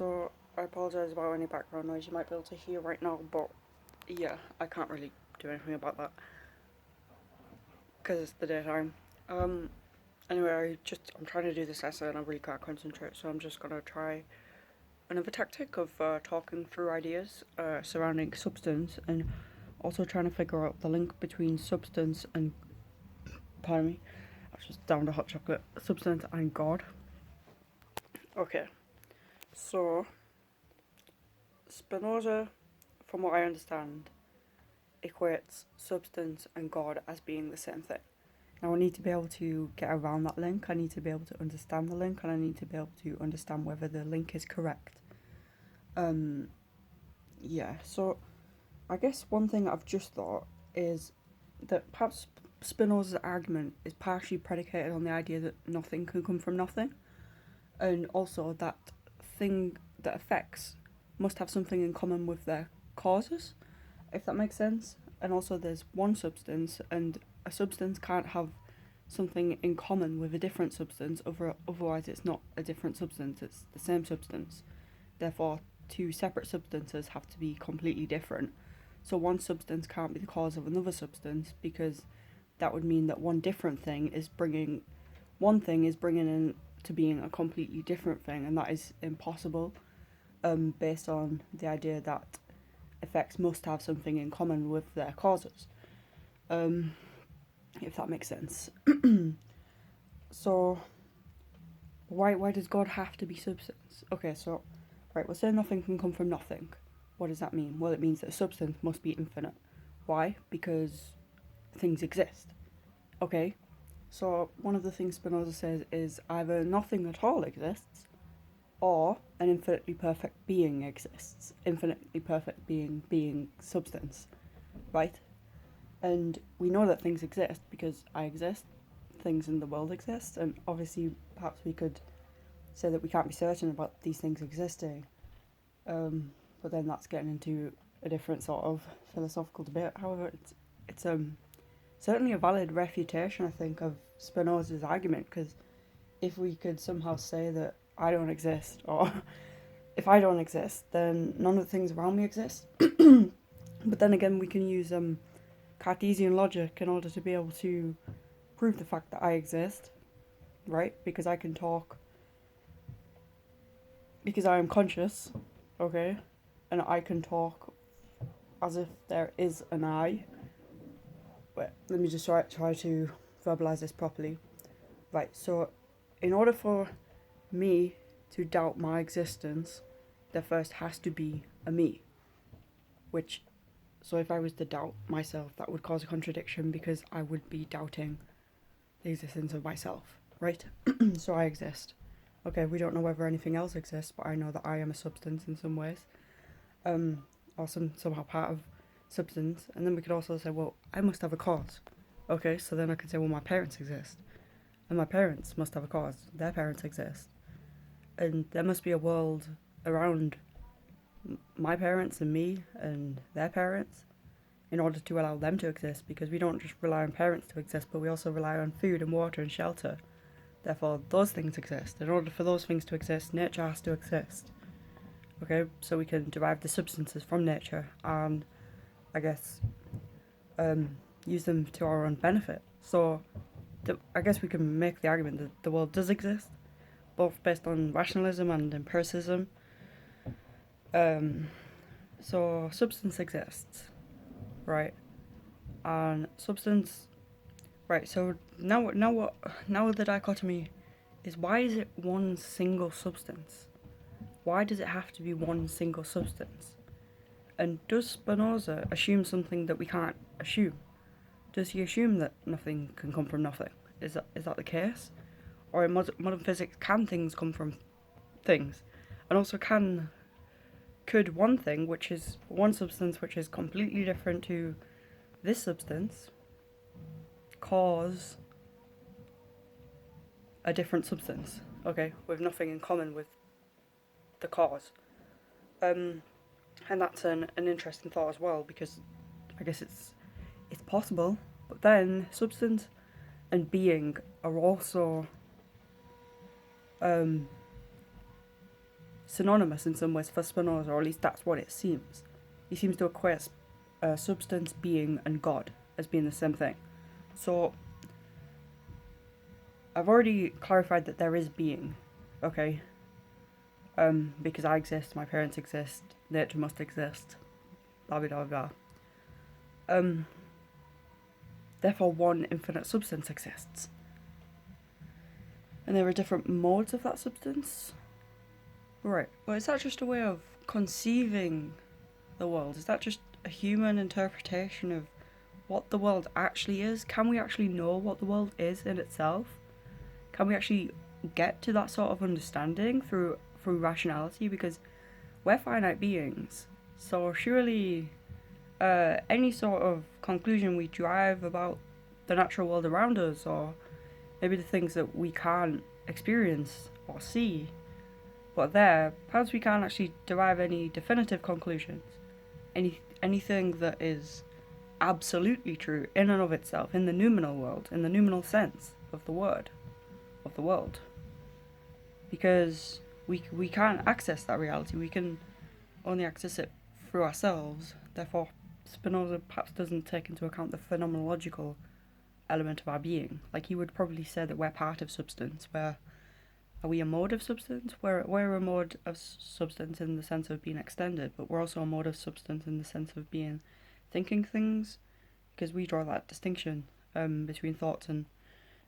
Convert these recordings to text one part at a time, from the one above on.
so I apologise about any background noise you might be able to hear right now, but yeah, I can't really do anything about that because it's the daytime. Um, anyway, I'm trying to do this essay and I really can't concentrate, so I'm just gonna try another tactic of talking through ideas surrounding substance and also trying to figure out the link between substance and, pardon me, I just downed a hot chocolate, substance and God. Okay, so Spinoza, from what I understand, equates substance and God as being the same thing. Now I need to be able to get around that link, I need to be able to understand the link, and I need to be able to understand whether the link is correct. Yeah, so I guess one thing I've just thought is that perhaps Spinoza's argument is partially predicated on the idea that nothing can come from nothing, and also that thing that affects must have something in common with their causes, if that makes sense. And also there's one substance, and a substance can't have something in common with a different substance, otherwise it's not a different substance, it's the same substance. Therefore, two separate substances have to be completely different. So one substance can't be the cause of another substance, because that would mean that one different thing is bringing in to being a completely different thing, and that is impossible, based on the idea that effects must have something in common with their causes, if that makes sense. So why does God have to be substance? Okay, so right, we're saying nothing can come from nothing. What does that mean? Well, it means that a substance must be infinite. Why? Because things exist. Okay, so one of the things Spinoza says is either nothing at all exists, or an infinitely perfect being exists. Infinitely perfect being substance, right? And we know that things exist because I exist, things in the world exist, and obviously perhaps we could say that we can't be certain about these things existing, but then that's getting into a different sort of philosophical debate. However, it's certainly a valid refutation, I think, of Spinoza's argument, because if we could somehow say that I don't exist, or if I don't exist, then none of the things around me exist. But then again, we can use Cartesian logic in order to be able to prove the fact that I exist, right? Because I can talk, because I am conscious, okay? And I can talk as if there is an I. Wait, let me just try to verbalize this properly. Right, so in order for me to doubt my existence, there first has to be a me. So if I was to doubt myself, that would cause a contradiction, because I would be doubting the existence of myself, right? So I exist. Okay, we don't know whether anything else exists, but I know that I am a substance in some ways, or somehow part of substance. And then we could also say, well, I must have a cause. Okay, so then I could say, well, my parents exist, and my parents must have a cause. Their parents exist, and there must be a world around my parents and me and their parents in order to allow them to exist, because we don't just rely on parents to exist, but we also rely on food and water and shelter. Therefore, those things exist. In order for those things to exist, nature has to exist. Okay, so we can derive the substances from nature and, I guess, use them to our own benefit. So, I guess we can make the argument that the world does exist, both based on rationalism and empiricism. So substance exists, right? And substance, right? So now the dichotomy is, why is it one single substance? Why does it have to be one single substance? And does Spinoza assume something that we can't assume? Does he assume that nothing can come from nothing? Is that the case? Or in modern physics, can things come from things? And also, could one thing, which is one substance which is completely different to this substance, cause a different substance, okay, with nothing in common with the cause? And that's an interesting thought as well, because I guess it's possible, but then substance and being are also synonymous in some ways for Spinoza, or at least that's what it seems. He seems to equate substance, being, and God as being the same thing. So, I've already clarified that there is being, okay? Because I exist, my parents exist, nature must exist, blah blah blah blah. Therefore, one infinite substance exists. And there are different modes of that substance. Right, but is that just a way of conceiving the world? Is that just a human interpretation of what the world actually is? Can we actually know what the world is in itself? Can we actually get to that sort of understanding through rationality? Because we're finite beings, so surely any sort of conclusion we drive about the natural world around us, or maybe the things that we can't experience or see, but perhaps we can't actually derive any definitive conclusions. Anything that is absolutely true in and of itself, in the noumenal world, in the noumenal sense of the word, of the world. Because we can't access that reality, we can only access it through ourselves. Therefore, Spinoza perhaps doesn't take into account the phenomenological element of our being. Like, he would probably say that we're part of substance. Are we a mode of substance? We're a mode of substance in the sense of being extended, but we're also a mode of substance in the sense of being thinking things, because we draw that distinction between thoughts and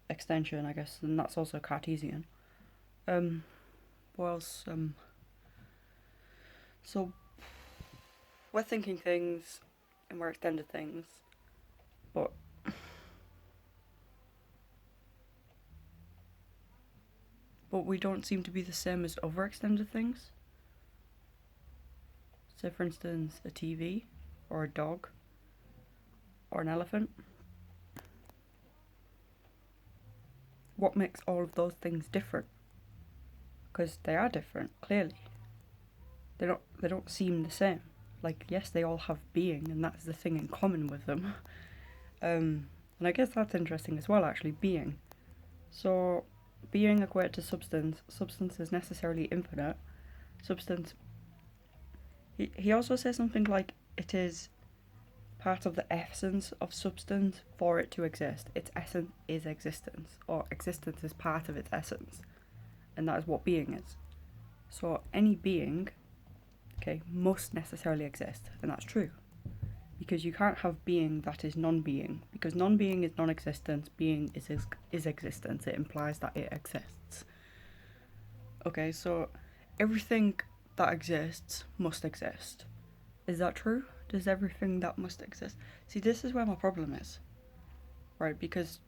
extension, I guess, and that's also Cartesian. What else? So we're thinking things and we're extended things, but we don't seem to be the same as other extended things. Say, for instance, a TV, or a dog, or an elephant. What makes all of those things different? Because they are different, clearly. They don't seem the same. Like, yes, they all have being, and that's the thing in common with them. And I guess that's interesting as well, actually, being. So, being equated to substance. Substance is necessarily infinite. Substance. He also says something like it is part of the essence of substance for it to exist. Its essence is existence, or existence is part of its essence, and that is what being is. So any being, must necessarily exist, and that's true. Because you can't have being that is non-being, because non-being is non-existence, being is existence. It implies that it exists. Okay, so everything that exists must exist. Is that true? Does everything that must exist? See, this is where my problem is, right? Because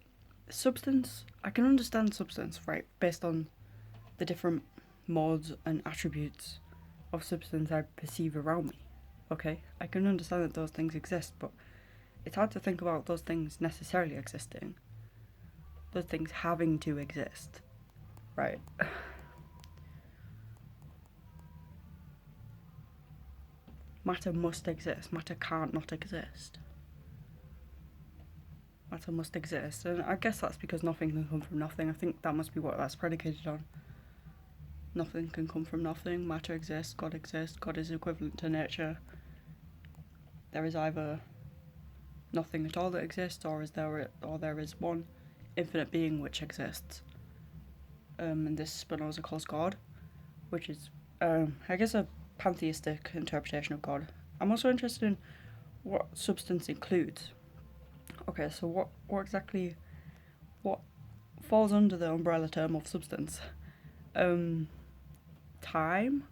substance, I can understand substance, right, based on the different modes and attributes of substance I perceive around me. Okay, I can understand that those things exist, but it's hard to think about those things necessarily existing. Those things having to exist, right? Matter must exist. Matter can't not exist. Matter must exist, and I guess that's because nothing can come from nothing. I think that must be what that's predicated on. Nothing can come from nothing. Matter exists. God exists. God is equivalent to nature. There is either nothing at all that exists, or there is one infinite being which exists. And this Spinoza calls God, which is, I guess, a pantheistic interpretation of God. I'm also interested in what substance includes. Okay, so what exactly falls under the umbrella term of substance? Time?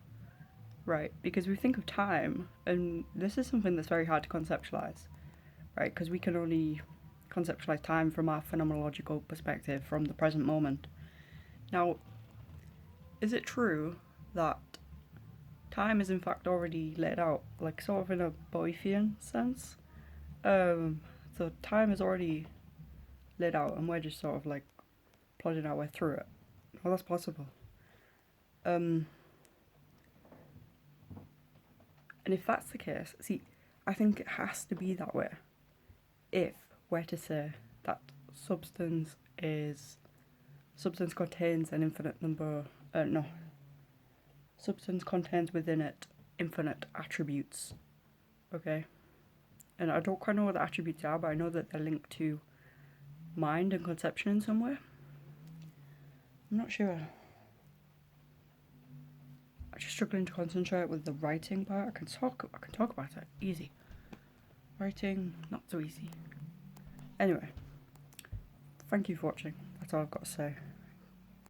Right, because we think of time, and this is something that's very hard to conceptualize, right? Because we can only conceptualize time from our phenomenological perspective, from the present moment. Now, is it true that time is in fact already laid out, like sort of in a Boyfian sense? So time is already laid out, and we're just sort of like plodding our way through it. Well, that's possible. And if that's the case, see, I think it has to be that way. If we're to say that substance contains an infinite number, Substance contains within it infinite attributes. Okay? And I don't quite know what the attributes are, but I know that they're linked to mind and conception in some way. I'm not sure. I'm just struggling to concentrate with the writing part. I can talk about it. Easy. Writing, not so easy. Anyway, thank you for watching. That's all I've got to say.